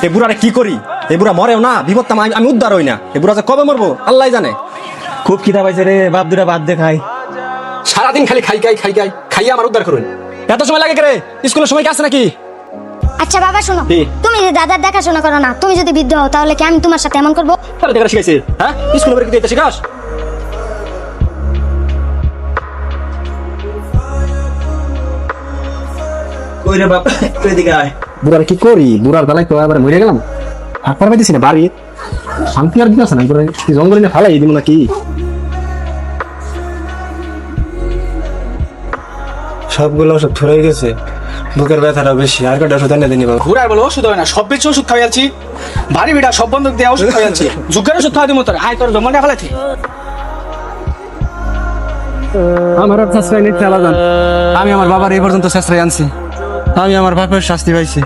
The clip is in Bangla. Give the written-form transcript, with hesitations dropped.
এ বুড়ারে কি করি? এ বুড়া মরেও না, বিপদটা আমি উদ্ধার হই না। এ বুড়া যে কবে মরবো আল্লাহ জানে। খুব খিদা পাইছে রে, বাপ দুটা বাদ দে খাই। সারাদিন খালি খাইয়া আমার উদ্ধার করুন। এত সময় লাগে রে? স্কুলের সময় কি আছে নাকি? আচ্ছা বাবা শোনো, কি? তুমি যে দাদার দেখাশোনা করো না, তুমি যদি বৃদ্ধ হও তাহলে কি আমি তোমার সাথে এমন করবো? তাহলে দেখা শিখাইছে, হ্যাঁ? স্কুলে পড়ে কি দিতে শিখাস? কই রে বাপ, তুই এদিকে আয়। বুড়ার কি করি? বুড়ার বেলায় তো এবার মরে গেলাম। হাঁকবার পাইতেছি না বাড়ি। শান্তি আর কি আছে না? জঙ্গলে নিয়ে ফালাই দিব নাকি? সবগুলো ওষুধ ফুরাই গেছে, বুকের ব্যথাটা বেশি। আর কটা ওষুধ এনে দিনি বাবা? ঘুরাই বলো ওষুধ হয় না, সব বেশি ওষুধ খাওয়াই আনছি। ভারী বিড়া সব বন্ধক দিয়ে ওষুধ খাওয়াই আনছি। যুগের ওষুধ খাওয়া দিব তোর, আয় তোর জমা ফেলাইছি। আমার আর শাস্ত্রায় নিতে আলাদা। আমি আমার বাবার এই পর্যন্ত শাস্ত্রায় আনছি, আমি আমার বাপের শাস্তি পাইছি।